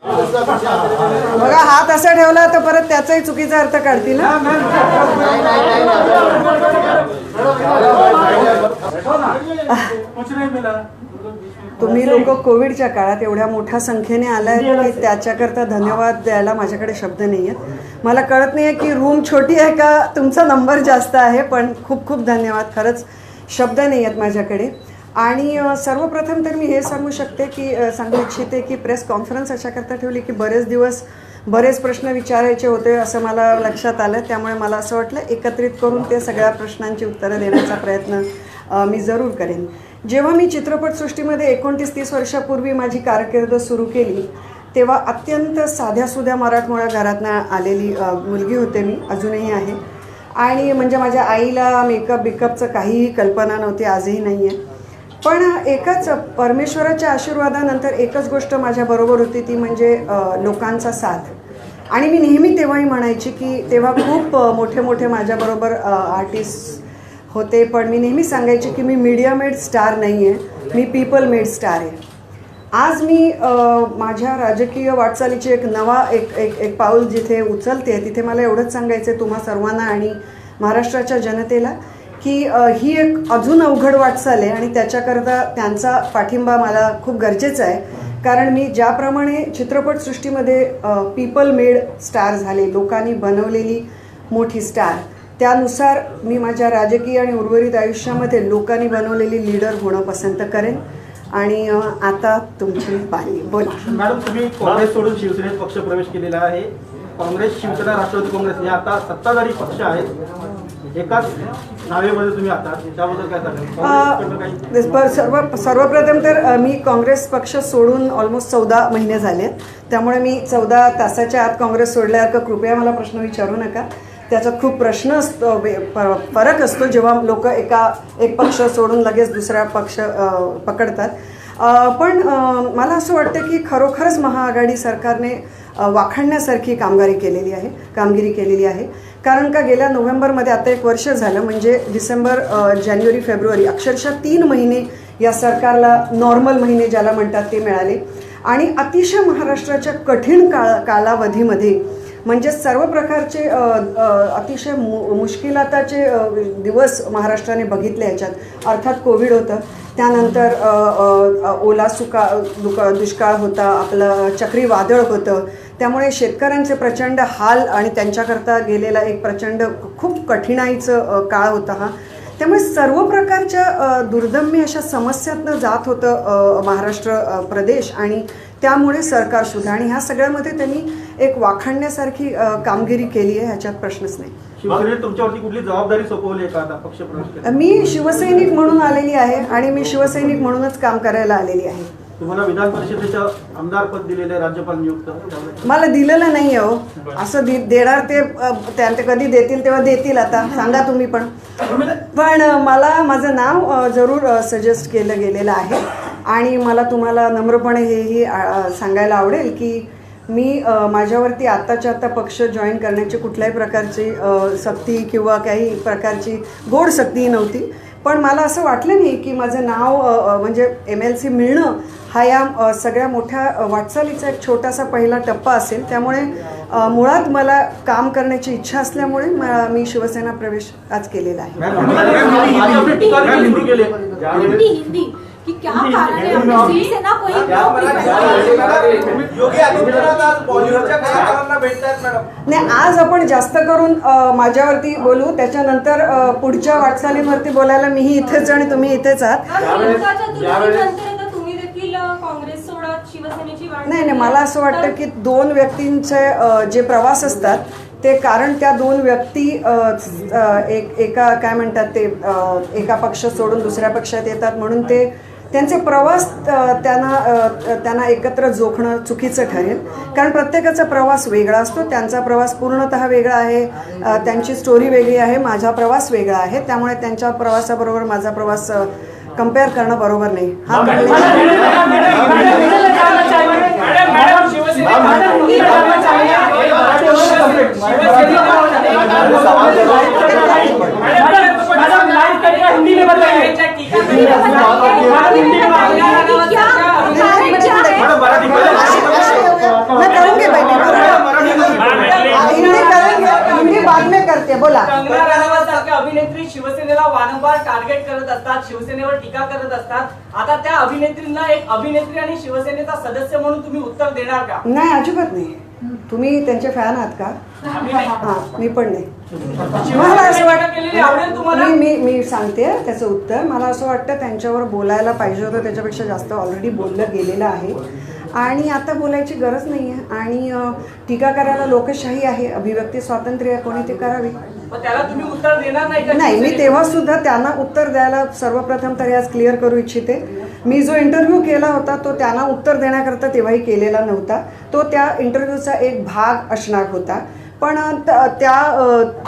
बघा हात असा ठेवला तर परत त्याचाही चुकीचा अर्थ काढतील ना. तुम्ही लोक कोविडच्या काळात एवढ्या मोठ्या संख्येने आलाय की त्याच्याकरता धन्यवाद द्यायला माझ्याकडे शब्द नाही आहेत. मला कळत नाही आहे की रूम छोटी आहे का तुमचा नंबर जास्त आहे, पण खूप खूप धन्यवाद. खरंच शब्द नाही आहेत माझ्याकडे. आणि सर्वप्रथम तर मी हे सांगू इच्छिते की प्रेस कॉन्फरन्स अशाकरता ठेवली की बरेच दिवस बरेच प्रश्न विचारायचे होते असं मला लक्षात आलं. त्यामुळे मला असं वाटलं एकत्रित करून ते सगळ्या प्रश्नांची उत्तरं देण्याचा प्रयत्न मी जरूर करेन. जेव्हा मी चित्रपटसृष्टीमध्ये 29-30 वर्षापूर्वी माझी कारकीर्द सुरू केली तेव्हा अत्यंत साध्यासुध्या मराठमोळ्या घरातनं आलेली मुलगी होते मी, अजूनही आहे. आणि म्हणजे माझ्या आईला बिकअपचं काहीही कल्पना नव्हती, आजही नाही आहे. पण एकच परमेश्वराच्या आशीर्वादानंतर एकच गोष्ट माझ्याबरोबर होती, ती म्हणजे लोकांचा साथ. आणि मी नेहमी तेव्हाही म्हणायची की तेव्हा खूप मोठे मोठे माझ्याबरोबर आर्टिस्ट होते, पण मी नेहमी सांगायचे की मी मीडिया मेड स्टार नाही आहे, मी पीपल मेड स्टार आहे. आज मी माझ्या राजकीय वाटचालीची एक पाऊल जिथे उचलते तिथे मला एवढंच सांगायचं आहे तुम्हा सर्वांना आणि महाराष्ट्राच्या जनतेला की ही एक अजून अवघड वाटचाल आहे आणि त्याच्याकरता त्यांचा पाठिंबा मला खूप गरजेचा आहे. कारण मी ज्याप्रमाणे चित्रपटसृष्टीमध्ये पीपल मेड स्टार झाले, लोकांनी बनवलेली मोठी स्टार, त्यानुसार मी माझ्या राजकीय आणि उर्वरित आयुष्यामध्ये लोकांनी बनवलेली लीडर होणं पसंत करेन. आणि आता तुमची पाळी बोला. मॅडम, तुम्ही काँग्रेस सोडून शिवसेनेत पक्ष प्रवेश केलेला आहे. काँग्रेस, शिवसेना, राष्ट्रवादी काँग्रेस हे आता सत्ताधारी पक्ष आहेत, एकाच नावेमध्ये तुम्ही आता त्याबद्दल काय सांगाल? सर्वप्रथम तर मी काँग्रेस पक्ष सोडून ऑलमोस्ट 14 महिने झाले, त्यामुळे मी 14 तासाच्या आत काँग्रेस सोडल्यासारखं कृपया मला प्रश्न विचारू नका. त्याचा खूप प्रश्न असतो, फरक असतो जेव्हा लोक एक पक्ष सोडून लगेच दुसरा पक्ष पकडतात. पण मला असं वाटतं की खरोखरच महाआघाडी सरकारने वाखाणण्यासारखी कामगिरी केलेली आहे. कारण का गेल्या नोव्हेंबरमध्ये आता 1 वर्ष झालं, म्हणजे डिसेंबर, जानेवारी, फेब्रुवारी अक्षरशः 3 महिने या सरकारला नॉर्मल महिने ज्याला म्हणतात ते मिळाले. आणि अतिशय महाराष्ट्राच्या कठीण कालावधीमध्ये म्हणजे सर्व प्रकारचे अतिशय मुश्किलाताचे दिवस महाराष्ट्राने बघितले. ह्याच्यात अर्थात कोविड होतं, त्यानंतर ओला दुष्काळ होता, आपलं चक्रीवादळ होतं, त्यामुळे शेतकऱ्यांचे प्रचंड हाल आणि त्यांच्याकरता गेलेला एक प्रचंड खूप कठीणाईचं काळ होता हा. त्यामुळे सर्व प्रकारच्या दुर्दम्य अशा समस्यातनं जात होतं महाराष्ट्र प्रदेश आणि त्यामुळे सरकार सुद्धा. आणि ह्या सगळ्यामध्ये त्यांनी एक वाखाणण्यासारखी कामगिरी केली आहे, ह्याच्यात प्रश्नच नाही. शिवसेनेने तुमच्यावरती कुठली जबाबदारी सोपवली आहे का आता पक्ष प्रवेश? मी शिवसैनिक म्हणून आलेली आहे आणि मी शिवसैनिक म्हणूनच काम करायला आलेली आहे. तुम्हाला विधान परिषदेचं आमदार पद दिलेले राज्यपाल नियुक्त? मला दिलेलं नाही आहे हो, असं देणार ते कधी देतील तेव्हा देतील. आता सांगा तुम्ही. पण मला माझं नाव जरूर सजेस्ट केलं गेलेलं आहे आणि मला तुम्हाला नम्रपणे हेही सांगायला आवडेल की मी माझ्यावरती आत्ताच्या आत्ता पक्ष जॉईन करण्याची कुठल्याही प्रकारची सक्ती किंवा काही प्रकारची गोड सक्ती नव्हती. पण मला असं वाटलं नाही की माझं नाव म्हणजे MLC मिळणं हा या सगळ्या मोठ्या वाटचालीचा एक छोटासा पहिला टप्पा असेल. त्यामुळे मुळात मला काम करण्याची इच्छा असल्यामुळे मी शिवसेना प्रवेश आज केलेला आहे. कि क्या कारण है शिवसेना को नाही, आज आपण जास्त करून माझ्यावरती बोलू, त्याच्यानंतर पुढच्या वाटचालींवरती बोलायला मीही इथेच आणि तुम्ही इथेच आहात. नाही, मला असं वाटतं की 2 व्यक्तींचे जे प्रवास असतात ते, कारण त्या 2 व्यक्ती एका काय म्हणतात ते एका पक्ष सोडून दुसऱ्या पक्षात येतात, म्हणून ते त्यांचे प्रवास त्यांना एकत्र जोखणं चुकीचं ठरेल. कारण प्रत्येकाचा प्रवास वेगळा असतो, त्यांचा प्रवास पूर्णतः वेगळा आहे, त्यांची स्टोरी वेगळी आहे, माझा प्रवास वेगळा आहे. त्यामुळे त्यांच्या प्रवासाबरोबर माझा प्रवास कंपेअर करणं बरोबर नाही. हा शिवसेनेवर टीका करत असतात, आता त्या अभिनेत्रींना एक अभिनेत्री आणि शिवसेनेचा सदस्य म्हणून तुम्ही उत्तर देणार का? नाही, अजिबात नाही. तुम्ही त्यांचे फॅन आहात का? आम्ही नाही. हा, मी पण नाही. मला शिवसेनेने असं टीका केलेली आवडेल तुम्हाला? मी सांगते त्याचं उत्तर. मला असं वाटतं त्यांच्यावर बोलायला पाहिजे होतं, त्याच्यापेक्षा जास्त ऑलरेडी बोललं गेलेलं आहे आणि आता बोलायची गरज नाही आहे. आणि टीका करायला लोकशाही आहे, अभिव्यक्ती स्वातंत्र्य आहे, कोणी ते करावी. पण त्याला तुम्ही उत्तर देणार नाही का? नाही, मी तेव्हा सुद्धा त्यांना उत्तर द्यायला सर्वप्रथम तरी आज क्लिअर करू इच्छिते. मी जो इंटरव्ह्यू केला होता तो त्यांना उत्तर देण्याकरता तेव्हाही केलेला नव्हता. तो त्या इंटरव्ह्यूचा एक भाग असणार होता. पण त्या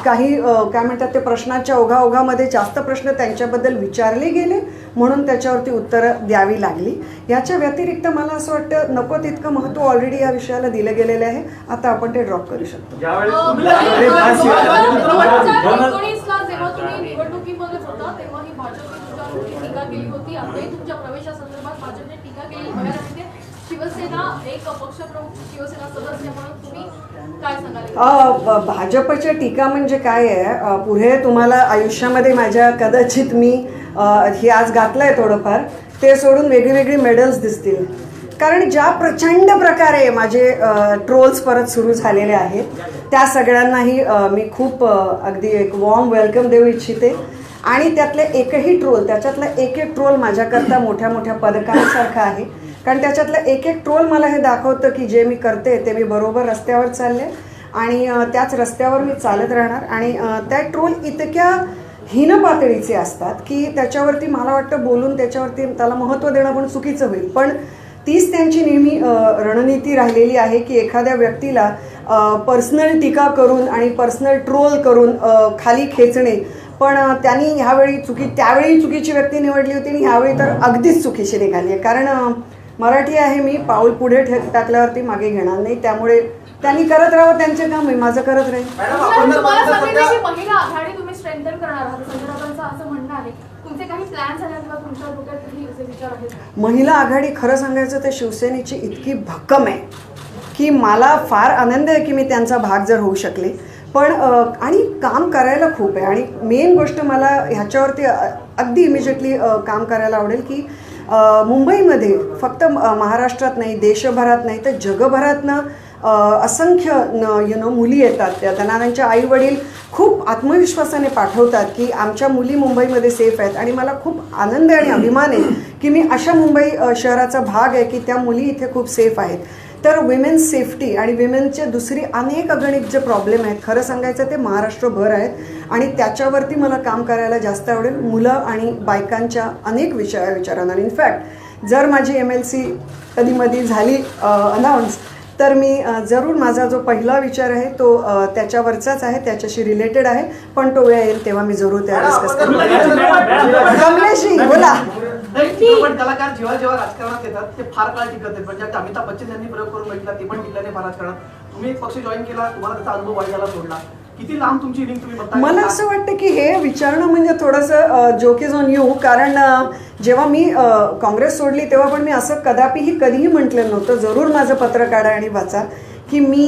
काही काय म्हणतात ते प्रश्नाच्या ओघाओघामध्ये जास्त प्रश्न त्यांच्याबद्दल विचारले गेले म्हणून त्याच्यावरती उत्तरं द्यावी लागली. याच्या व्यतिरिक्त मला असं वाटतं नको तितकं महत्त्व ऑलरेडी या विषयाला दिलं गेलेलं आहे. आता आपण ते ड्रॉप करू शकतो. ज्यावेळेस एकोणीसला जेव्हा तुम्ही निवडणुकीमध्ये होता तेव्हा ही भाजपने तुमच्यावरती टीका केली होती. आताही तुमच्या प्रवेशासंदर्भात भाजपने टीका केली. बघायला मिळते शिवसेना एक पक्षप्रमुख शिवसेना सदस्य म्हणून तुम्ही काय सांगाल? भाजपच्या टीका म्हणजे काय आहे, पुढे तुम्हाला आयुष्यामध्ये माझ्या कदाचित मी हे आज घातलंय थोडंफार, ते सोडून वेगळी वेगळी मेडल्स दिसतील. कारण ज्या प्रचंड प्रकारे माझे ट्रोल्स परत सुरू झालेले आहेत त्या सगळ्यांनाही मी खूप अगदी एक वॉर्म वेलकम देऊ इच्छिते. आणि त्यातले एकही ट्रोल, त्याच्यातला एक एक ट्रोल माझ्याकरता मोठ्या मोठ्या पदकांसारखा आहे. कारण त्याच्यातलं एक एक ट्रोल मला हे दाखवतं की जे मी करते ते मी बरोबर रस्त्यावर चालले आणि त्याच रस्त्यावर मी चालत राहणार. आणि त्या ट्रोल इतक्या हीन पातळीचे असतात की त्याच्यावरती मला वाटतं बोलून त्याच्यावरती त्याला महत्त्व देणं पण चुकीचं होईल. पण तीच त्यांची नेहमी रणनीती राहिलेली आहे की एखाद्या व्यक्तीला पर्सनल टीका करून आणि पर्सनल ट्रोल करून खाली खेचणे. पण त्यांनी ह्यावेळी त्यावेळी चुकीची व्यक्ती निवडली होती आणि ह्यावेळी तर अगदीच चुकीची निघाली आहे. कारण मराठी आहे, मी पाऊल पुढे टाकल्यावरती मागे घेणार नाही. त्यामुळे त्यांनी करत राहावं त्यांचे काम, मी माझं करत राहील. तुम्हाला सांगितलं की महिला आघाडी तुम्ही स्ट्रेंथन करणार आहात, संजय राऊतांचं असं म्हणणं आहे. तुमचे काही प्लॅन्स आहेत किंवा तुमच्या डोक्यात काही असे विचार आहेत? महिला आघाडी खरं सांगायचं तर शिवसेनेची इतकी भक्कम आहे की मला फार आनंद आहे की मी त्यांचा भाग जर होऊ शकले. पण आणि काम करायला खूप आहे. आणि मेन गोष्ट मला ह्याच्यावरती अगदी इमिजिएटली काम करायला आवडेल की मुंबईमध्ये फक्त महाराष्ट्रात नाही, देशभरात नाही तर जगभरातनं असंख्य मुली येतात. त्यांना त्यांच्या आईवडील खूप आत्मविश्वासाने पाठवतात की आमच्या मुली मुंबईमध्ये सेफ आहेत. आणि मला खूप आनंद आणि अभिमान आहे की मी अशा मुंबई शहराचा भाग आहे की त्या मुली इथे खूप सेफ आहेत. तर विमेन्स सेफ्टी आणि विमेनचे दुसरी अनेक अगणित जे प्रॉब्लेम आहेत खरं सांगायचं ते महाराष्ट्रभर आहेत. आणि त्याच्यावरती मला काम करायला जास्त आवडेल. मुलं आणि बायकांच्या अनेक विचारांना. इनफॅक्ट जर माझी MLC कधीमधी झाली अनाऊन्स तर मी जरूर माझा जो पहिला विचार आहे तो त्याच्यावरचाच आहे, त्याच्याशी रिलेटेड आहे. पण तो वेळ येईल तेव्हा मी जरूर त्या डिस्कस करेन. कमलेशजी बोला. पण कलाकार जेव्हा जेव्हा राजकारणात येतात ते फार काळ टिकत आहेत. म्हणजे अमिताभ बच्चन यांनी प्रयोग करून बघितला, ते पण टिकले नाही फार राजकारणात. तुम्ही एक पक्ष जॉईन केला, तुम्हाला त्याचा अनुभव वाढायला सोडला. किती लांब तुमची लिंक तुम्ही बघता? मला असं वाटतं की हे विचारणं म्हणजे थोडंसं जोक इज ऑन यू. कारण जेव्हा मी काँग्रेस सोडली तेव्हा पण मी असं कधीही म्हटलं नव्हतं. जरूर माझं पत्र काढा आणि वाचा की मी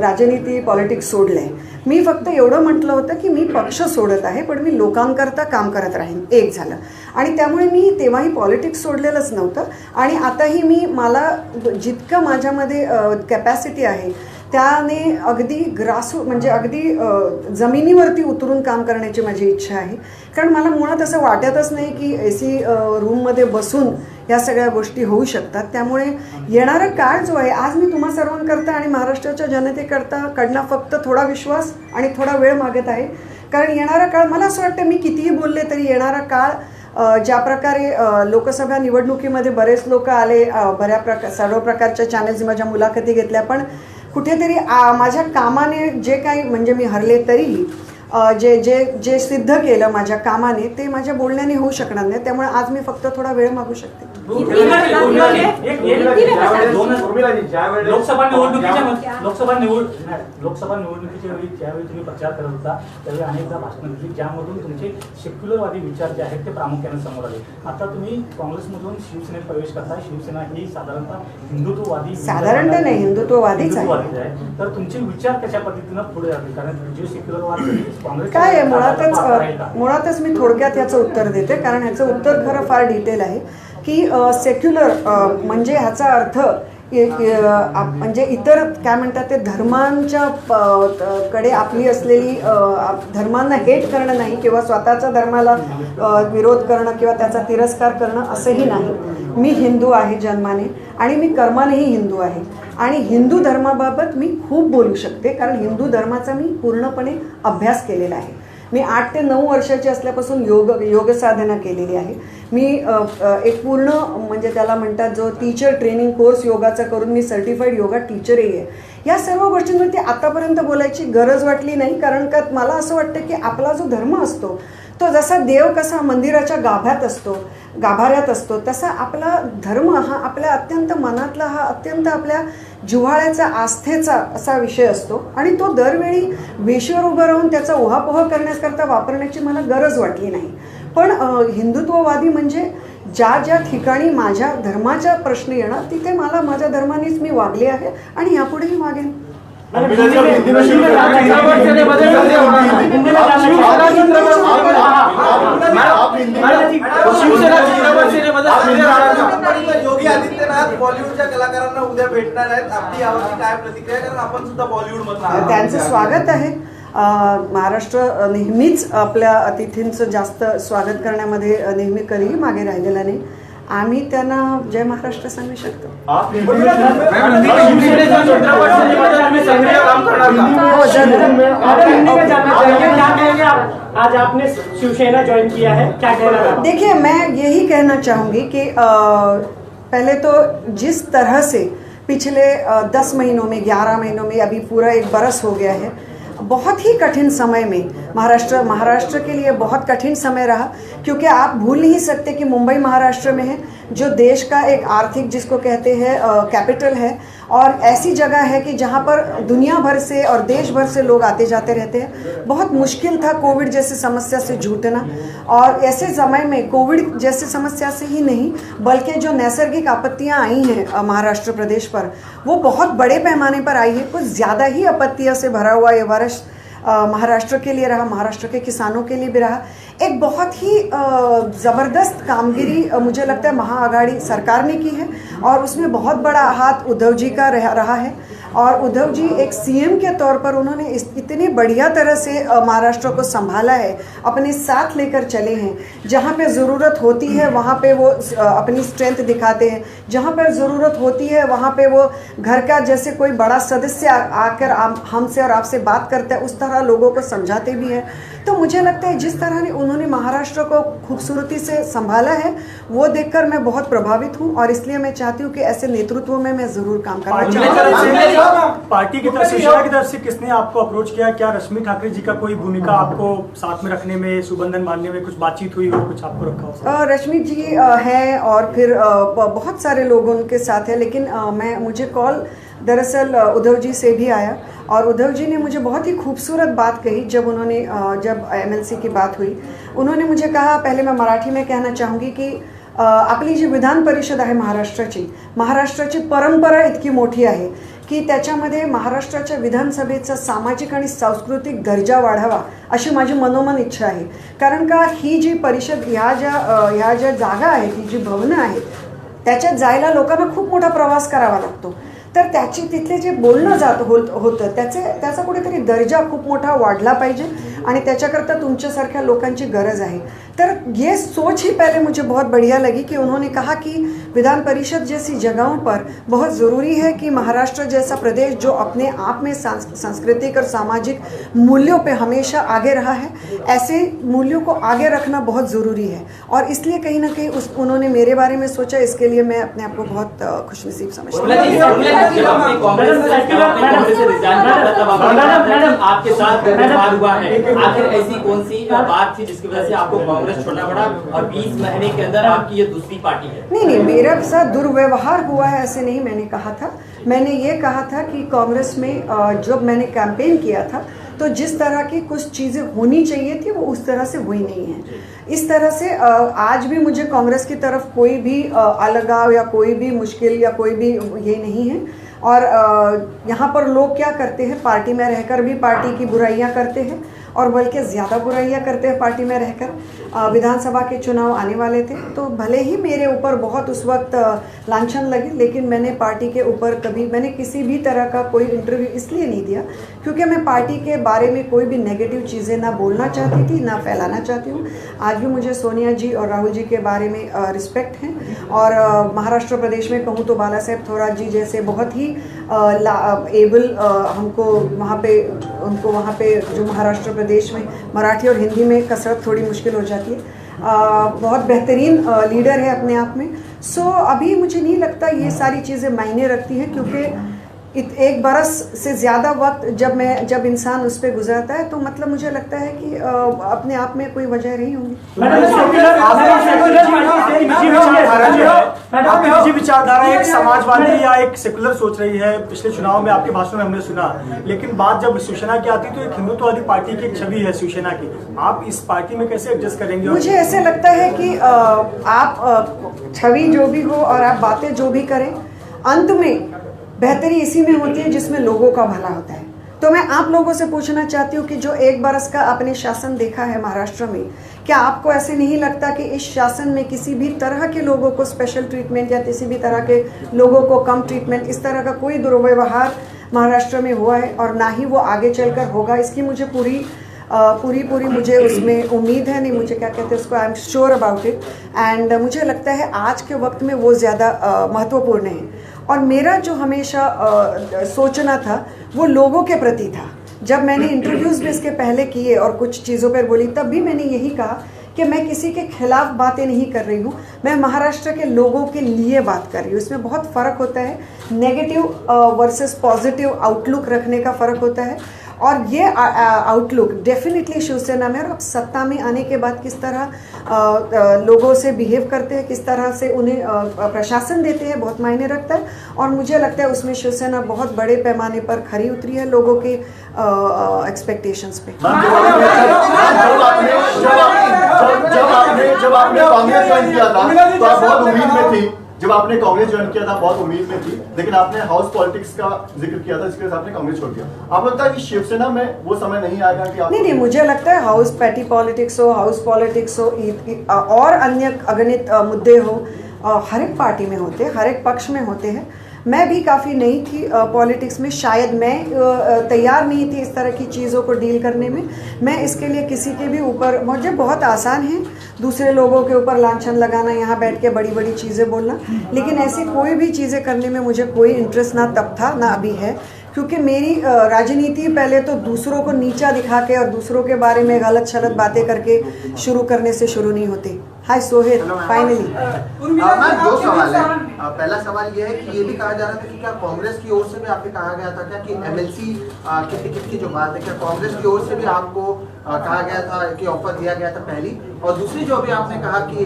राजनीती पॉलिटिक्स सोडलं आहे. मी फक्त एवढं म्हटलं होतं की मी पक्ष सोडत आहे पण मी लोकांकरता काम करत राहीन. एक झालं. आणि त्यामुळे मी तेव्हाही पॉलिटिक्स सोडलेलंच नव्हतं. आणि आताही मला जितकं माझ्यामध्ये कॅपॅसिटी आहे त्याने अगदी म्हणजे अगदी जमिनीवरती उतरून काम करण्याची माझी इच्छा आहे. कारण मला मुळात असं वाटतच नाही की AC रूममध्ये बसून या सगळ्या गोष्टी होऊ शकतात. त्यामुळे येणारा काळ जो आहे आज मी तुम्हा सर्वांकरता आणि महाराष्ट्राच्या जनतेकडनं फक्त थोडा विश्वास आणि थोडा वेळ मागत आहे. कारण येणारा काळ मला असं वाटतं मी कितीही बोलले तरी येणारा काळ ज्या प्रकारे लोकसभा निवडणुकीमध्ये बरेच लोक आले, सर्व प्रकारच्या चॅनल्स माझ्या मुलाखती घेतल्या, पण कुठेतरी माझ्या कामाने जे काही म्हणजे मी हरले तरीही जे सिद्ध केलं माझ्या कामाने ते माझ्या बोलण्याने होऊ शकणार नाही. त्यामुळे आज मी फक्त थोडा वेळ मागू शकते. लोकसभा निवडणुकीच्या वेळी ज्यावेळी तुम्ही प्रचार करत होता त्यावेळी अनेकदा भाषणं दिली ज्यामधून तुमचे सेक्युलरवादी विचार जे आहेत ते प्रामुख्याने समोर आले. आता तुम्ही काँग्रेसमधून शिवसेनेत प्रवेश करता. शिवसेना ही साधारणतः हिंदुत्ववादी नाही हिंदुत्ववादीच आहे. तर तुमचे विचार कशा पद्धतीनं पुढे जातील? कारण जे सेक्युलरवाद काँग्रेस काय आहे मुळातच मी थोडक्यात याचं उत्तर देते, कारण ह्याचं उत्तर खरं फार डिटेल आहे की सेक्युलर म्हणजे ह्याचा अर्थ म्हणजे इतर काय म्हणतात ते धर्मांच्या कडे आपली असलेली धर्मांना हेट करणं नाही किंवा स्वतःच्या धर्माला विरोध करणं किंवा त्याचा तिरस्कार करणं असंही नाही. मी हिंदू आहे जन्माने आणि मी कर्मानेही हिंदू आहे आणि हिंदू धर्माबाबत मी खूप बोलू शकते, कारण हिंदू धर्माचा मी पूर्णपणे अभ्यास केलेला आहे. मी 8 ते 9 वर्षाची असल्यापासून योग साधना केलेली आहे. मी एक पूर्ण म्हणजे त्याला म्हणतात जो टीचर ट्रेनिंग कोर्स योगाचा करून मी सर्टिफाईड योगा टीचरही आहे. या सर्व गोष्टींवरती आतापर्यंत बोलायची गरज वाटली नाही, कारण का मला असं वाटतं की आपला जो धर्म असतो तो जसा देव कसा मंदिराच्या गाभाऱ्यात असतो तसा आपला धर्म हा आपल्या अत्यंत मनातला, हा अत्यंत आपल्या जिव्हाळ्याचा, आस्थेचा असा विषय असतो आणि तो दरवेळी वेशीवर उभं राहून त्याचा उहापोह करण्याकरता वापरण्याची मला गरज वाटली नाही. पण हिंदुत्ववादी म्हणजे ज्या ज्या ठिकाणी माझ्या धर्माचा प्रश्न येणार तिथे मला माझ्या धर्मानेच मी वागले आहे आणि यापुढेही वागेन. योगी आदित्यनाथ बॉलिवूडच्या कलाकारांना उद्या भेटणार आहेत. आपली यावरची काय प्रतिक्रिया, कारण आपण सुद्धा बॉलिवूड मधून त्यांचं स्वागत आहे. महाराष्ट्र नेहमीच आपल्या अतिथींचं जास्त स्वागत करण्यामध्ये नेहमी कधीही मागे राहिलेला नाही. आम्ही त्यांना जय महाराष्ट्र सांगू शकतो. आज आपने शिवसेना ज्वाइन किया है, क्या कहना? देखिए, मैं यही कहना चाहूँगी कि पहले तो जिस तरह से पिछले 10 महीनों में, 11 महीनों में, अभी पूरा 1 बरस हो गया है, बहुत ही कठिन समय में महाराष्ट्र के लिए बहुत कठिन समय रहा, क्योंकि आप भूल नहीं सकते कि मुंबई महाराष्ट्र में है, जो देश का एक आर्थिक जिसको कहते हैं कैपिटल है, और ऐसी जगह है कि जहाँ पर दुनिया भर से और देश भर से लोग आते जाते रहते हैं. बहुत मुश्किल था कोविड जैसी समस्या से जूझना, और ऐसे समय में कोविड जैसी समस्या से ही नहीं बल्कि जो नैसर्गिक आपत्तियाँ आई हैं महाराष्ट्र प्रदेश पर, वो बहुत बड़े पैमाने पर आई है. कुछ ज़्यादा ही आपत्तियों से भरा हुआ ये वर्ष महाराष्ट्र के लिए रहा, महाराष्ट्र के किसानों के लिए भी रहा. एक बहुत ही ज़बरदस्त कामगिरी मुझे लगता है महाआघाड़ी सरकार ने की है, और उसमें बहुत बड़ा हाथ उद्धव जी का रहा है. और उद्धव जी एक सीएम के तौर पर उन्होंने इतनी बढ़िया तरह से महाराष्ट्र को संभाला है, अपने साथ लेकर चले हैं. जहाँ पे ज़रूरत होती है वहाँ पे वो अपनी स्ट्रेंथ दिखाते हैं, जहाँ पर ज़रूरत होती है वहाँ पे वो घर का जैसे कोई बड़ा सदस्य आकर हमसे और आपसे बात करता है उस तरह लोगों को समझाते भी हैं. तो मुझे लगता है जिस तरह उन्होंने महाराष्ट्र को खूबसूरती से संभाला है वो देखकर मैं बहुत प्रभावित हूँ, और इसलिए मैं चाहती हूँ कि ऐसे नेतृत्व में मैं ज़रूर काम करना चाहूँगी. पार्टी की तरफ, शिवसेना की तरफ से किसने आपको अप्रोच किया? क्या रश्मि ठाकरे जी का कोई भूमिका आपको साथ में रखने में, सुबंधन बांधने में कुछ बातचीत हुई हो, कुछ आपको रखा हो? रश्मि जी हैं और फिर बहुत सारे लोग उनके साथ हैं, लेकिन मुझे कॉल दरअसल उद्धव जी से भी आया, और उद्धव जी ने मुझे बहुत ही खूबसूरत बात कही. जब MLC की बात हुई, उन्होंने मुझे कहा, पहले मैं मराठी में कहना चाहूँगी की आपली जी विधान परिषद आहे महाराष्ट्राची परंपरा इतकी मोठी आहे की त्याच्यामध्ये महाराष्ट्राच्या विधानसभेचा सामाजिक आणि सांस्कृतिक दर्जा वाढावा अशी माझी मनोमन इच्छा आहे. कारण का ही जी परिषद ह्या ज्या जागा आहेत, ही जी भवनं आहेत, त्याच्यात जायला लोकांना खूप मोठा प्रवास करावा लागतो. तर तिथले जे बोलणं होतं त्याचा कुठेतरी दर्जा खूप मोठा वाढला पाहिजे, आणि त्याच्याकरता तुमच्यासारख्या लोकांची गरज आहे. तर ये सोच ही पहले मुझे बहुत बढ़िया लगी कि उन्होंने कहा कि विधान परिषद जैसी जगहों पर बहुत ज़रूरी है कि महाराष्ट्र जैसा प्रदेश जो अपने आप में सांस्कृतिक और सामाजिक मूल्यों पे हमेशा आगे रहा है, ऐसे मूल्यों को आगे रखना बहुत ज़रूरी है. और इसलिए कहीं ना कहीं उन्होंने मेरे बारे में सोचा. इसके लिए मैं अपने आप को बहुत खुशनसीब समझती हूँ. आपके साथ व्यवहार हुआ है, आखिर ऐसी कौन सी बात थी जिसकी वजह से आपको कांग्रेस छोड़ना पड़ा, और 20 महीने के अंदर आपकी ये दूसरी पार्टी है? नहीं, मेरे साथ दुर्व्यवहार हुआ है ऐसे नहीं मैंने कहा था. मैंने ये कहा था कि कांग्रेस में जब मैंने कैंपेन किया था तो जिस तरह की कुछ चीज़ें होनी चाहिए थी वो उस तरह से हुई नहीं है. इस तरह से आज भी मुझे कांग्रेस की तरफ कोई भी अलगाव या कोई भी मुश्किल या कोई भी ये नहीं है. और यहाँ पर लोग क्या करते हैं, पार्टी में रहकर भी पार्टी की बुराइयाँ करते हैं, और बल्कि ज़्यादा बुराइयां करते हैं पार्टी में रहकर। विधानसभा के चुनाव आने वाले थे तो भले ही मेरे ऊपर बहुत उस वक्त लांछन लगे, लेकिन मैंने पार्टी के ऊपर मैंने किसी भी तरह का कोई इंटरव्यू इसलिए नहीं दिया क्योंकि मैं पार्टी के बारे में कोई भी नेगेटिव चीज़ें ना बोलना चाहती थी ना फैलाना चाहती हूँ। आज भी मुझे सोनिया जी और राहुल जी के बारे में रिस्पेक्ट है, और महाराष्ट्र प्रदेश में कहूँ तो बाला साहेब थोरात जी जैसे बहुत ही एबल उनको वहाँ पे जो महाराष्ट्र प्रदेश में मराठी और हिंदी में कसरत थोड़ी मुश्किल हो जाती है, बहुत बेहतरीन लीडर है अपने आप में। सो अभी मुझे नहीं लगता ये सारी चीज़ें मायने रखती हैं, क्योंकि एक बरस से ज़्यादा वक्त जब इंसान उस पर गुजरता है तो मतलब मुझे लगता है कि अपने आप में कोई वजह नहीं होगी। आपकी निजी विचारधारा एक समाजवादी या एक सेकुलर सोच रही है, पिछले चुनाव में आपके भाषण में हमने सुना, लेकिन बात जब शिवसेना की आती तो एक हिंदुत्ववादी पार्टी की एक छवि है शिवसेना की, आप इस पार्टी में कैसे एडजस्ट करेंगे? मुझे ऐसे लगता है कि आप छवि जो भी हो और आप बातें जो भी करें, अंत में बेहतरी इसी में होती है जिसमें लोगों का भला होता है। तो मैं आप लोगों से पूछना चाहती हूँ कि जो एक बरस का आपने शासन देखा है महाराष्ट्र में, क्या आपको ऐसे नहीं लगता कि इस शासन में किसी भी तरह के लोगों को स्पेशल ट्रीटमेंट या किसी भी तरह के लोगों को कम ट्रीटमेंट, इस तरह का कोई दुर्व्यवहार महाराष्ट्र में हुआ है और ना ही वो आगे चलकर होगा? इसकी मुझे पूरी मुझे उसमें उम्मीद है, नहीं मुझे क्या कहते हैं उसको, आई am sure about it. And मुझे लगता है आज के वक्त में वो ज़्यादा महत्वपूर्ण है। और मेरा जो हमेशा सोचना था वो लोगों के प्रति था। जब मैंने इंटरव्यूज़ भी इसके पहले किए और कुछ चीज़ों पर बोली, तब भी मैंने यही कहा कि मैं किसी के खिलाफ बातें नहीं कर रही हूँ, मैं महाराष्ट्र के लोगों के लिए बात कर रही हूँ। इसमें बहुत फ़र्क होता है, नेगेटिव वर्सेस पॉजिटिव आउटलुक रखने का फ़र्क होता है। और ये आउटलुक डेफिनेटली शिवसेना में, और अब सत्ता में आने के बाद किस तरह लोगों से बिहेव करते हैं, किस तरह से उन्हें प्रशासन देते हैं, बहुत मायने रखता है। और मुझे लगता है उसमें शिवसेना बहुत बड़े पैमाने पर खरी उतरी है लोगों के एक्सपेक्टेशंस पे। जब आपने कांग्रेस ज्वाइन किया था तो आप बहुत उम्मीद में थी, जब आपने कांग्रेस ज्वाइन किया था बहुत उम्मीद में थी, लेकिन आपने हाउस पॉलिटिक्स का जिक्र किया था, इसके वजह से आपने कांग्रेस छोड़ दिया। आपको लगता है कि शिवसेना में वो समय नहीं आएगा कि आप? नहीं, मुझे लगता है हाउस पैटी पॉलिटिक्स हो, हाउस पॉलिटिक्स हो, और अन्य अगणित मुद्दे हो, हर एक पार्टी में होते हैं, हर एक पक्ष में होते हैं। मैं भी काफ़ी नई थी पॉलिटिक्स में, शायद मैं तैयार नहीं थी इस तरह की चीज़ों को डील करने में। मैं इसके लिए किसी के भी ऊपर, मुझे बहुत आसान है दूसरे लोगों के ऊपर लांछन लगाना, यहाँ बैठ के बड़ी बड़ी चीज़ें बोलना, लेकिन ऐसी कोई भी चीज़ें करने में मुझे कोई इंटरेस्ट ना तब था ना अभी है, क्योंकि मेरी राजनीति पहले तो दूसरों को नीचा दिखा के और दूसरों के बारे में गलत शलत बातें करके शुरू करने से शुरू नहीं होती। हाय सोहेल, फाइनली दो सवाल है। पहला सवाल ये है कि ये भी कहा जा रहा था कि क्या कांग्रेस की ओर से भी आपसे कहा गया था क्या कि एमएलसी की टिकट की जो बात है, क्या कांग्रेस की ओर से भी आपको कहा गया था कि ऑफर दिया गया था पहली? और दूसरी जो अभी आपने कहा कि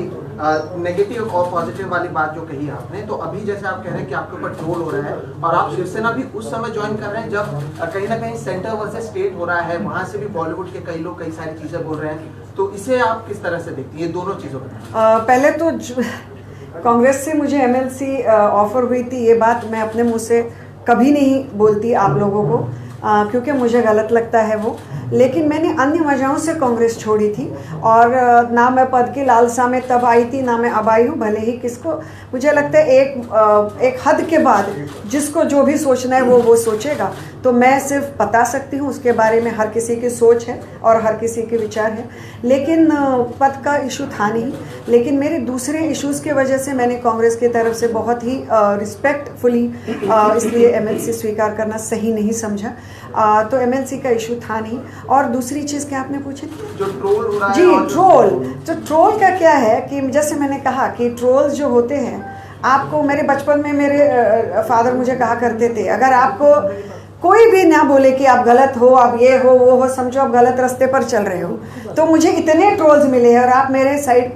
नेगेटिव और पॉजिटिव वाली बात जो कही आपने, तो अभी जैसे आप कह रहे हैं कि आपके ऊपर ट्रोल हो रहा है और आप शिवसेना भी उस समय ज्वाइन कर रहे हैं जब कहीं ना कहीं सेंटर वर्सेस स्टेट हो रहा है, वहां से भी बॉलीवुड के कई लोग कई सारी चीजें बोल रहे हैं, तो इसे आप किस तरह से देखती हैं, ये दोनों चीजों को? पहले तो कांग्रेस से मुझे एमएलसी ऑफर हुई थी, ये बात मैं अपने मुंह से कभी नहीं बोलती आप लोगों को, क्योंकि मुझे गलत लगता है वो। लेकिन मैंने अन्य वजहों से कांग्रेस छोड़ी थी, और ना मैं पद की लालसा में तब आई थी ना मैं अब आई हूँ। भले ही किसको, मुझे लगता है एक हद के बाद जिसको जो भी सोचना है वो सोचेगा, तो मैं सिर्फ बता सकती हूँ उसके बारे में, हर किसी की सोच है और हर किसी के विचार है। लेकिन पद का इशू था नहीं, लेकिन मेरे दूसरे इश्यूज़ की वजह से मैंने कांग्रेस की तरफ से बहुत ही रिस्पेक्टफुली इसलिए एमएलसी स्वीकार करना सही नहीं समझा। तो एमएलसी का इशू था नहीं। और दूसरी चीज़ क्या आपने पूछी? जो ट्रोल हो रहा है। जी, ट्रोल। तो ट्रोल का क्या है कि जैसे मैंने कहा कि ट्रोल्स जो होते हैं, आपको मेरे बचपन में मेरे फादर मुझे कहा करते थे, अगर आपको कोई भी ना बोले कि आप गलत हो, आप ये हो वो हो, समझो आप गलत रास्ते पर चल रहे हो। तो मुझे इतने ट्रोल्स मिले हैं, और आप मेरे साइड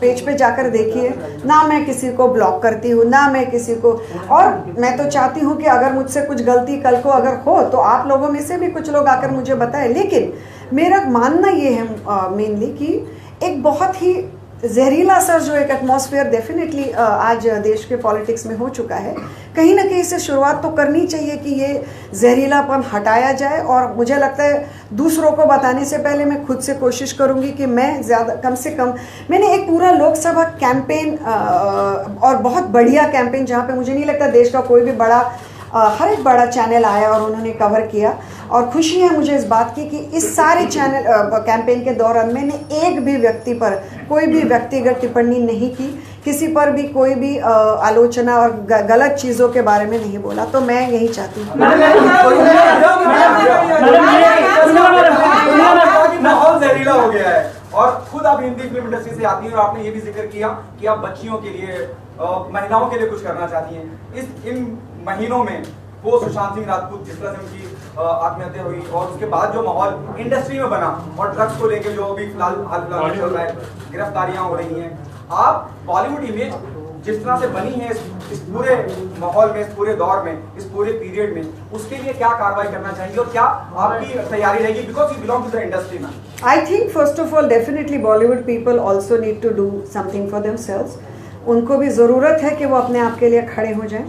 पेज पे जाकर देखिए, ना मैं किसी को ब्लॉक करती हूँ ना मैं किसी को, और मैं तो चाहती हूँ कि अगर मुझसे कुछ गलती कल को अगर हो तो आप लोगों में से भी कुछ लोग आकर मुझे बताएं। लेकिन मेरा मानना ये है मेनली कि एक बहुत ही जहरीला सा जो एक एटमॉस्फेयर डेफिनेटली आज देश के पॉलिटिक्स में हो चुका है, कहीं ना कहीं से शुरुआत तो करनी चाहिए कि ये जहरीलापन हटाया जाए। और मुझे लगता है दूसरों को बताने से पहले मैं खुद से कोशिश करूंगी कि मैं ज़्यादा कम से कम, मैंने एक पूरा लोकसभा कैंपेन और बहुत बढ़िया कैंपेन, जहाँ पे मुझे नहीं लगता देश का कोई भी बड़ा हर एक बड़ा चैनल आया और उन्होंने कवर किया। और खुशी है मुझे इस बात की कि इस सारे चैनल कैंपेन के दौरान मैंने एक भी व्यक्ति पर कोई भी व्यक्तिगत टिप्पणी नहीं की, किसी पर भी कोई भी आलोचना और गलत चीज़ों के बारे में नहीं बोला। तो मैं यही चाहती हूँ। माहौल जहरीला हो गया है और खुद आप हिंदी फिल्म इंडस्ट्री से आती हैं और आपने ये भी जिक्र किया कि आप बच्चियों के लिए, महिलाओं के लिए कुछ करना चाहती हैं। इन महीनों में वो सुशांत सिंह राजपूत, जिस तरह से उनकी आत्महत्या हुई और उसके बाद जो माहौल इंडस्ट्री में बना और ड्रग्स को लेकर जो अभी फिलहाल में चल रहा है, गिरफ्तारियां हो रही हैं, आप बॉलीवुड इमेज जिस तरह से बनी है इस पूरे माहौल में, इस पूरे दौर में, इस पूरे पीरियड में, उसके लिए क्या कार्रवाई करना चाहिए और क्या आपकी तैयारी रहेगी, because you belong to the industry में? I think first of all definitely Bollywood people also need to do something for themselves. उनको भी ज़रूरत है कि वो अपने आप के लिए खड़े हो जाएं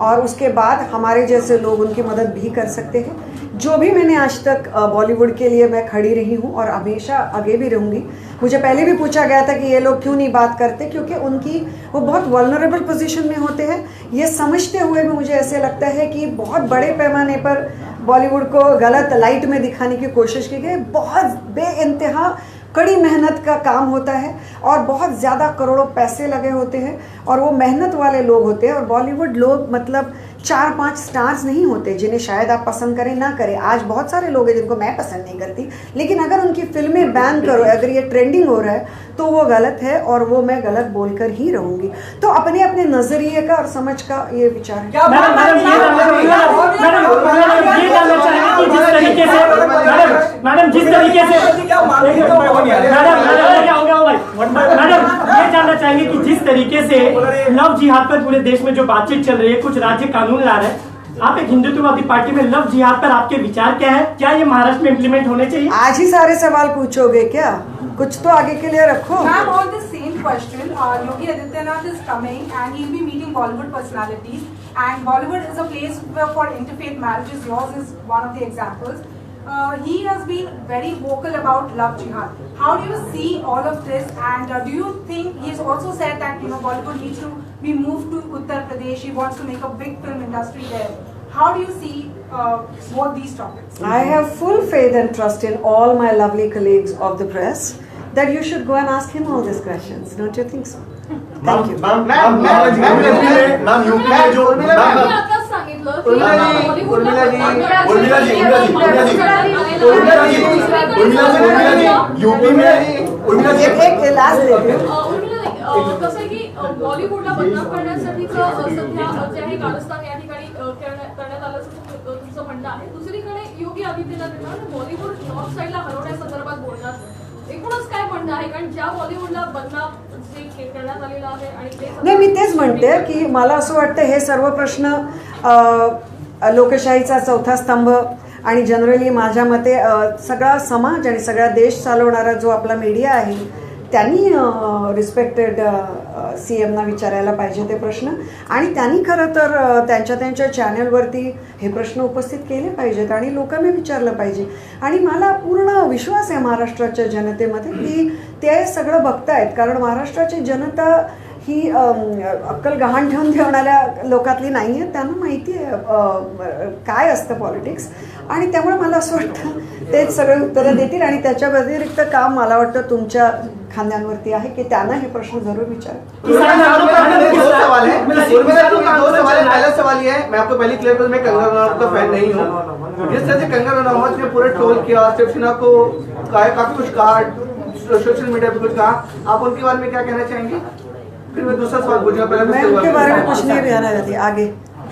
और उसके बाद हमारे जैसे लोग उनकी मदद भी कर सकते हैं। जो भी मैंने आज तक बॉलीवुड के लिए मैं खड़ी रही हूँ और हमेशा आगे भी रहूँगी। मुझे पहले भी पूछा गया था कि ये लोग क्यों नहीं बात करते, क्योंकि उनकी वो बहुत वल्नरेबल पोजीशन में होते हैं। ये समझते हुए भी मुझे ऐसे लगता है कि बहुत बड़े पैमाने पर बॉलीवुड को गलत लाइट में दिखाने की कोशिश की गई। बहुत बेइंतहा कड़ी मेहनत का काम होता है और बहुत ज़्यादा करोड़ों पैसे लगे होते हैं और वो मेहनत वाले लोग होते हैं। और बॉलीवुड लोग मतलब 4-5 स्टार्स नहीं होते जिन्हें शायद आप पसंद करें ना करें। आज बहुत सारे लोग हैं जिनको मैं पसंद नहीं करती, लेकिन अगर उनकी फिल्में बैन करो, अगर ये ट्रेंडिंग हो रहा है तो वो गलत है और वो मैं गलत बोलकर ही रहूँगी। तो अपने अपने नज़रिए का और समझ का ये विचार है। मैडम जिस तरीके से ये जानना चाहेंगे कि जिस तरीके से लव जिहाद पर पूरे देश में जो बातचीत चल रही है, कुछ राज्य कानून ला रहे हैं, आप एक हिंदुत्ववादी पार्टी में लव जिहाद पर आपके विचार क्या है? क्या ये महाराष्ट्र में इम्प्लीमेंट होने चाहिए? आज ही सारे सवाल पूछोगे क्या? कुछ तो आगे के लिए रखो। Ma'am, on the same question, Yogi Adityanath is coming and he'll be meeting Bollywood personalities, and Bollywood is a place for interfaith marriages. Yours is one of the examples. He has been very vocal about love jihad. How do you see all of this? And do you think he's also said that Bollywood needs to be moved to Uttar Pradesh? He wants to make a big film industry there. How do you see both these topics? I have full faith and trust in all my lovely colleagues of the press that you should go and ask him all these questions. Don't you think so? Thank you. Ma'am UP में जो UP में एक last देते कसं आहे की बॉलिवूडला बदनाम करण्यासाठी सध्या जे आहे कारस्थान या ठिकाणी करण्यात आलं असं तुमचं म्हणणं आहे. दुसरीकडे योगी आदित्यनाथ बॉलिवूड नॉर्थ साईडला हलवण्यासंदर्भात बोलतात. एकूणच काय म्हणणं आहे, कारण ज्या बॉलिवूडला बदनाम जे करण्यात आलेलं आहे आणि ते नाही, मी तेच म्हणते की मला असं वाटतं हे सर्व प्रश्न लोकशाहीचा चौथा स्तंभ आणि जनरली माझ्या मते सगळा समाज आणि सगळा देश चालवणारा जो आपला मीडिया आहे त्यांनी रिस्पेक्टेड CMना विचारायला पाहिजे ते प्रश्न, आणि त्यांनी खरं तर त्यांच्या चॅनलवरती हे प्रश्न उपस्थित केले पाहिजेत आणि लोकांना विचारलं पाहिजे. आणि मला पूर्ण विश्वास आहे महाराष्ट्राच्या जनतेमध्ये की ते सगळं बघतायत, कारण महाराष्ट्राची जनता ही अक्कल गहाण ठेवून ठेवणाऱ्या लोकातली नाही आहे. त्यांना माहिती आहे काय असतं पॉलिटिक्स, आणि त्यामुळे मला असं वाटतं तेच सगळे उत्तरं देतील. आणि त्याच्या व्यतिरिक्त काम मला वाटतं तुमच्या खांद्यांवरती आहे की त्यांना हे प्रश्न जरूर विचारा. दो सवाल है. पहला सवाल ये है, मैं आपको पहले क्लियर करूं, मैं कंगना रनौत का फैन नहीं हूँ. जिस तरह से कंगना रनौत ने पूरे ट्रोल किया, शिवसेना को काफी कुछ कहा, सोशल मीडिया पे कुछ कहा, आप उनके बारे में क्या कहना चाहेंगे? फिर मैं दूसरा सवाल पूछूंगा. पहले मैं उनके बारे में कुछ नहीं कहना चाहती. आगे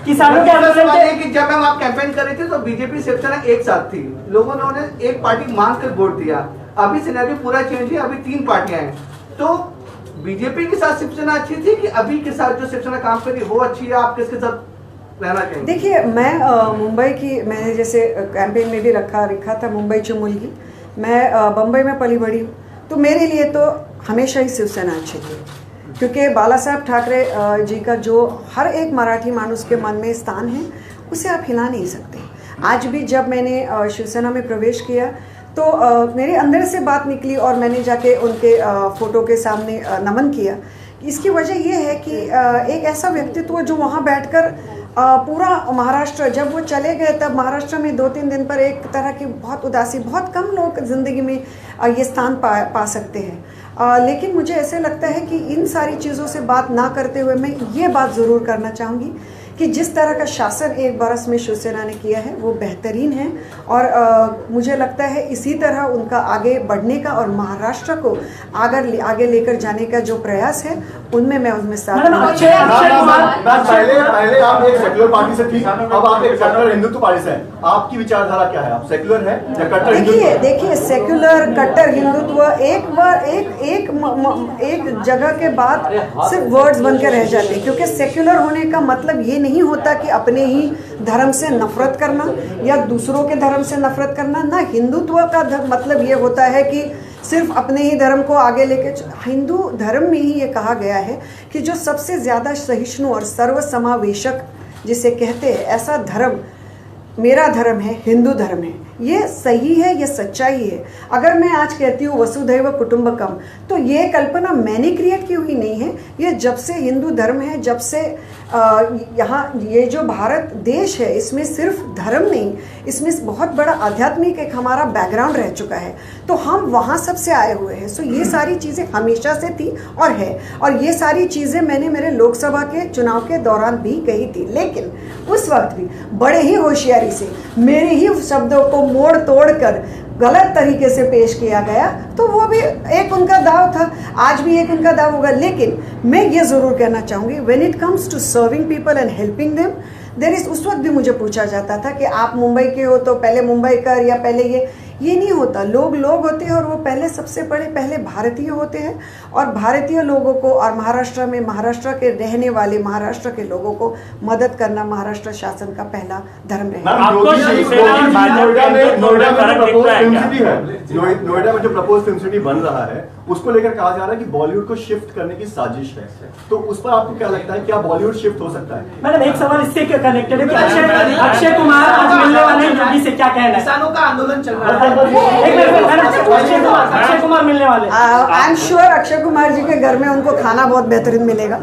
किसानों के सवाल है कि जब आप कैंपेन कर रहे थे तो बीजेपी शिवसेना एक साथ थी, लोगों ने एक पार्टी मान कर वोट दिया. अभी सिनेरियो पूरा चेंज है, अभी 3 पार्टियां हैं. तो बीजेपी के साथ शिवसेना अच्छी थी कि अभी के साथ जो शिवसेना काम कर रही है वो अच्छी है? आप किसके साथ रहना चाहेंगे? देखिए, मैं मुंबई की, मैंने जैसे कैंपेन में भी रखा था मुंबई की मुलगी. मैं बम्बई में पली बड़ी हूँ, तो मेरे लिए तो हमेशा ही शिवसेना अच्छी थी, क्योंकि बाला साहब ठाकरे जी का जो हर एक मराठी मानुस के मन में स्थान है उसे आप हिला नहीं सकते। आज भी जब मैंने शिवसेना में प्रवेश किया तो मेरे अंदर से बात निकली और मैंने जाके उनके फ़ोटो के सामने नमन किया। इसकी वजह यह है कि एक ऐसा व्यक्तित्व जो वहाँ बैठकर पूरा महाराष्ट्र, जब वो चले गए तब महाराष्ट्र में 2-3 दिन पर एक तरह की बहुत उदासी, बहुत कम लोग ज़िंदगी में ये स्थान पा सकते हैं। लेकिन मुझे ऐसे लगता है कि इन सारी चीज़ों से बात ना करते हुए मैं ये बात ज़रूर करना चाहूँगी कि जिस तरह का शासन 1 बरस में शिवसेना ने किया है वो बेहतरीन है और मुझे लगता है इसी तरह उनका आगे बढ़ने का और महाराष्ट्र को आगे लेकर जाने का जो प्रयास है उनमें मैं उनमें साथ पहले आप एक सेक्युलर पार्टी से थी, अब आप एक कट्टर हिंदुत्व पार्टी से हैं। आपकी विचारधारा क्या है? आप सेक्युलर है या कट्टर हिंदुत्व? देखिए सेक्युलर कट्टर हिंदुत्व एक बार एक जगह के बाद सिर्फ वर्ड्स बनकर रह जाते हैं, क्योंकि सेक्युलर होने का मतलब ये नहीं होता कि अपने ही धर्म से नफरत करना या दूसरों के धर्म से नफरत करना। ना हिंदुत्व का मतलब ये होता है कि सिर्फ अपने ही धर्म को आगे लेके। हिंदू धर्म में ही ये कहा गया है कि जो सबसे ज़्यादा सहिष्णु और सर्वसमावेशक जिसे कहते हैं, ऐसा धर्म मेरा धर्म है, हिंदू धर्म है। ये सही है, ये सच्चाई है। अगर मैं आज कहती हूँ वसुधैव कुटुंबकम, तो ये कल्पना मैंने क्रिएट की हुई नहीं है। ये जब से हिंदू धर्म है, जब से यहाँ ये जो भारत देश है, इसमें सिर्फ धर्म नहीं, इसमें बहुत बड़ा आध्यात्मिक एक हमारा बैकग्राउंड रह चुका है, तो हम वहाँ सब से आए हुए हैं। सो ये सारी चीज़ें हमेशा से थी और है, और ये सारी चीज़ें मैंने मेरे लोकसभा के चुनाव के दौरान भी कही थी। लेकिन उस वक्त भी बड़े ही होशियारी से मेरे ही शब्दों को मोड़ तोड़ कर गलत तरीके से पेश किया गया, तो वो भी एक उनका दाव था, आज भी एक उनका दाव होगा। लेकिन मैं ये ज़रूर कहना चाहूँगी, when it comes to serving people and helping them, there is, उस वक्त भी मुझे पूछा जाता था कि आप मुंबई के हो तो पहले मुंबई कर या पहले ये नहीं होता। लोग होते हैं और वो पहले सबसे पहले भारतीय होते हैं, और भारतीय लोगों को और महाराष्ट्र में महाराष्ट्र के रहने वाले महाराष्ट्र के लोगों को मदद करना महाराष्ट्र शासन का पहला धर्म है। नोएडा में जो प्रपोज फिल्म सिटी बन रहा है उसको लेकर कहा जा रहा है कि बॉलीवुड को शिफ्ट करने की साजिश है, तो उस पर आपको क्या लगता है, क्या बॉलीवुड शिफ्ट हो सकता है? मैडम एक सवाल इससे कनेक्टेड है कि अक्षय कुमार आज मिलने वाले योगी से क्या कहना है? किसानों का आंदोलन चल रहा है, अक्षय कुमार मिलने वाले, I am sure Akshay Kumar ji के घर में उनको खाना बहुत बेहतरीन मिलेगा।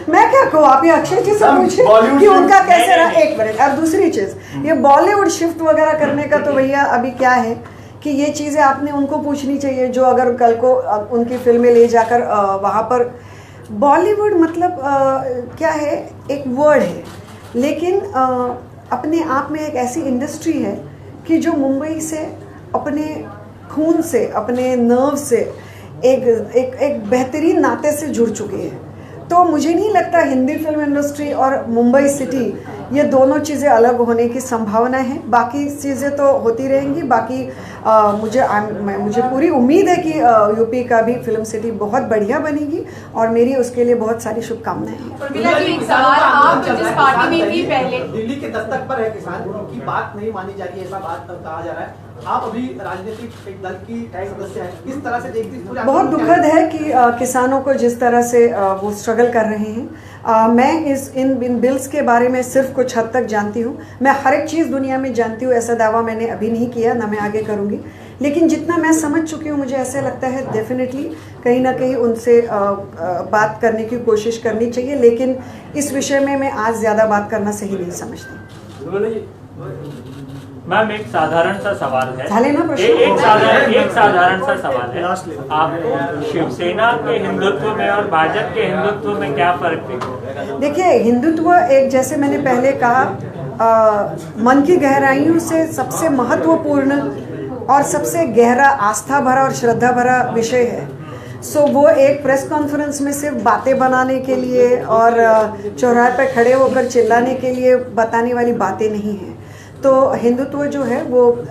मैं क्या कहूँ, आप ये अक्षय जी से पूछिए कि उनका कैसे रहा। एक मिनट। और दूसरी चीज़, ये बॉलीवुड शिफ्ट वगैरह करने का तो भैया अभी क्या है कि ये चीज़ें आपने उनको पूछनी चाहिए जो अगर कल को उनकी फिल्में ले जाकर वहाँ पर बॉलीवुड मतलब क्या है, एक वर्ड है, लेकिन अपने आप में एक ऐसी इंडस्ट्री है कि जो मुंबई से अपने खून से, अपने नर्व से एक बेहतरीन नाते से जुड़ चुकी है। तो मुझे नहीं लगता हिंदी फिल्म इंडस्ट्री और मुंबई सिटी ये दोनों चीज़ें अलग होने की संभावना है। बाकी चीज़ें तो होती रहेंगी। बाकी मुझे पूरी उम्मीद है कि यूपी का भी फिल्म सिटी बहुत बढ़िया बनेगी और मेरी उसके लिए बहुत सारी शुभकामनाएं हैं। उर्मिला जी, एक सवाल, आप जिस पार्टी में थी पहले, दिल्ली के दस्तक पर है किसान, उनकी बात नहीं मानी जा रही है, ऐसा बात कहा जा रहा है। आप अभी राजनीतिक एक दल की सदस्य हैं, किस तरह से देखती हैं? बहुत दुखद है कि किसानों को जिस तरह से वो स्ट्रगल कर रहे हैं। मैं इन बिल्स के बारे में सिर्फ कुछ हद तक जानती हूँ। मैं हर एक चीज़ दुनिया में जानती हूँ, ऐसा दावा मैंने अभी नहीं किया, ना मैं आगे करूँगी। लेकिन जितना मैं समझ चुकी हूँ, मुझे ऐसे लगता है डेफिनेटली कहीं ना कहीं उनसे बात करने की कोशिश करनी चाहिए। लेकिन इस विषय में मैं आज ज़्यादा बात करना सही नहीं समझती। मैम एक साधारण सा सवाल है, एक साधारण सा सवाल है, आपको शिवसेना के हिंदुत्व में और भाजपा के हिंदुत्व में क्या फर्क दिखता है? देखिए, हिंदुत्व एक, जैसे मैंने पहले कहा, मन की गहराइयों से सबसे महत्वपूर्ण और सबसे गहरा आस्था भरा और श्रद्धा भरा विषय है। सो वो एक प्रेस कॉन्फ्रेंस में सिर्फ बातें बनाने के लिए और चौराहे पर खड़े होकर चिल्लाने के लिए बताने वाली बातें नहीं हैं। तो हिंदुत्व जो है वो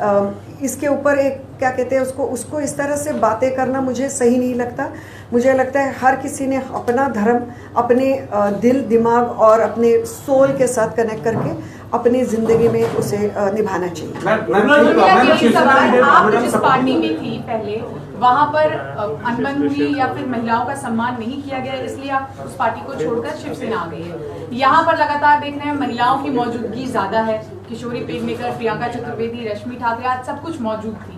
इसके ऊपर एक क्या कहते हैं उसको इस तरह से बातें करना मुझे सही नहीं लगता। मुझे लगता है हर किसी ने अपना धर्म अपने दिल दिमाग और अपने सोल के साथ कनेक्ट करके अपनी ज़िंदगी में उसे निभाना चाहिए। आप जिस पार्टी में थी पहले वहाँ पर अनबन हुई या फिर महिलाओं का सम्मान नहीं किया गया, इसलिए आप उस पार्टी को छोड़कर शिवसेना आ गई है। यहाँ पर लगातार देख रहे हैं महिलाओं की मौजूदगी ज्यादा है। किशोरी पेडनेकर, प्रियंका चतुर्वेदी, रश्मि ठाकरे, आज सब कुछ मौजूद थी।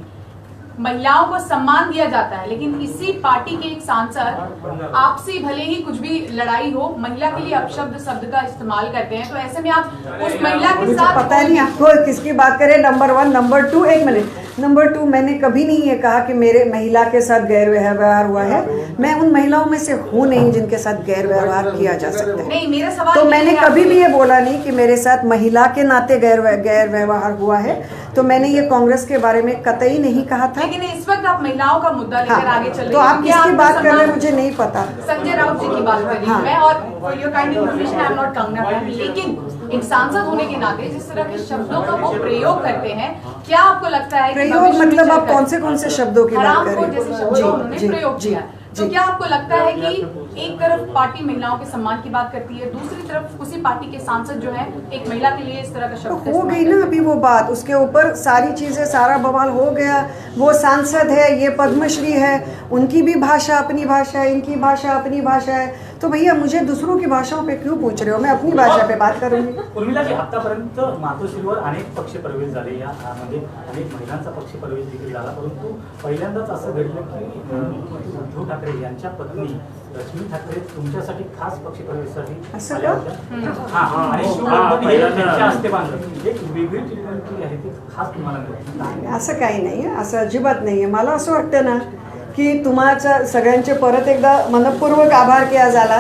महिलाओं को सम्मान दिया जाता है, लेकिन इसी पार्टी के एक सांसद आपसे भले ही कुछ भी लड़ाई हो, महिला के लिए अपशब्द शब्द का इस्तेमाल करते हैं। तो ऐसे में आप उस महिला के मुझे साथ पता नहीं आपको किसकी बात करें। नंबर 1, नंबर 2, एक मिनट। नंबर 2, मैंने कभी नहीं ये कहा कि मेरे महिला के साथ गैर व्यवहार हुआ है। मैं उन महिलाओं में से हूँ नहीं जिनके साथ गैर व्यवहार किया जा सकता है। नहीं, मेरा सवाल तो ये मैंने है कभी भी ये बोला नहीं कि मेरे साथ महिला के नाते गैर व्यवहार हुआ है। तो मैंने ये कांग्रेस के बारे में कतई नहीं कहा था। लेकिन इस वक्त आप महिलाओं का मुद्दा लेकर आगे चल रही तो आप क्या किसकी आपको बात कर रहे हैं सम्मान- मुझे नहीं पता। संजय राउत जी की बात कर रही हूँ मैं, और for your kind information I am not Kangana ma'am, लेकिन एक सांसद होने के नाते जिस तरह के शब्दों का वो प्रयोग करते हैं, क्या आपको लगता है कि प्रयोग भविष्य में मतलब आप चलकर कौन से शब्दों की बात कर हरामखोर रहे जैसे हैं? शब्दों उन्होंने प्रयोग किया, तो जी। क्या आपको लगता है कि एक तरफ पार्टी महिलाओं के सम्मान की बात करती है, दूसरी तरफ उसी पार्टी के सांसद जो है एक महिला के लिए इस तरह का तो शब्द हो गई ना अभी वो बात, उसके ऊपर सारी चीजें, सारा बवाल हो गया। वो सांसद है, ये पद्मश्री है, उनकी भी भाषा अपनी भाषा है, इनकी भाषा अपनी भाषा है। तो भैया मुझे दूसरों की भाषाओं पे क्यों पूछ रहे हो? मैं अपनी भाषा पे बात करूंगी। उर्मिलाजी, आतापर्यंत मातोश्रीवर अनेक पक्ष प्रवेश झाले, या म्हणजे अनेक महिलांचा पक्ष प्रवेश देखील झाला, परंतु पहिल्यांदाच असं घडलं की उद्धव ठाकरे यांच्या पत्नी रश्मी ठाकरे तुमच्यासाठी खास पक्ष प्रवेशासाठी असं आल्या का? होत्या. हां, आणि शिवबंधन हे त्यांच्या हस्ते बांधलं. एक वेगळी ट्रीटमेंट जी आहे ती खास तुम्हाला मिळते. असं काही नाही आहे, असं अजिबात नाही आहे. मला असं वाटतं ना की तुम्हाच्या सगळ्यांचे परत एकदा मनपूर्वक आभार किया झाला.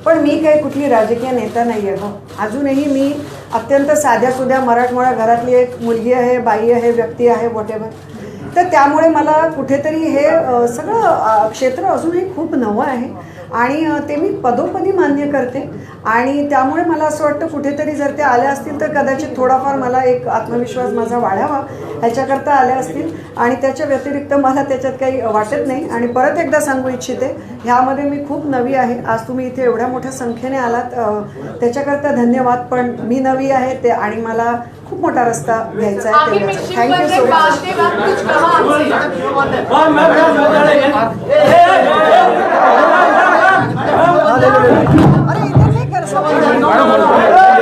पण मी काही कुठली राजकीय नेता नाही आहे. हो, अजूनही मी अत्यंत साध्यासुध्या मराठमोळ्या घरातली एक मुलगी आहे, बाई आहे, व्यक्ती आहे, व्हॉटेवर. तर त्यामुळे मला कुठेतरी हे सगळं क्षेत्र अजूनही खूप नवं आहे आणि ते मी पदोपदी मान्य करते. आणि त्यामुळे मला असं वाटतं कुठेतरी जर ते आल्या असतील तर कदाचित थोडाफार मला एक आत्मविश्वास माझा वाढावा ह्याच्याकरता आल्या असतील. आणि त्याच्या व्यतिरिक्त मला त्याच्यात काही वाटत नाही. आणि परत एकदा सांगू इच्छिते, ह्यामध्ये मी खूप नवी आहे. आज तुम्ही इथे एवढ्या मोठ्या संख्येने आलात त्याच्याकरता धन्यवाद. पण मी नवी आहे ते, आणि मला खूप मोठा रस्ता घ्यायचा आहे. आखिर में थँक्यू शिवबंधन सो मच. बांधते वक्त कुछ कहा अरे इधर नहीं कर सकते.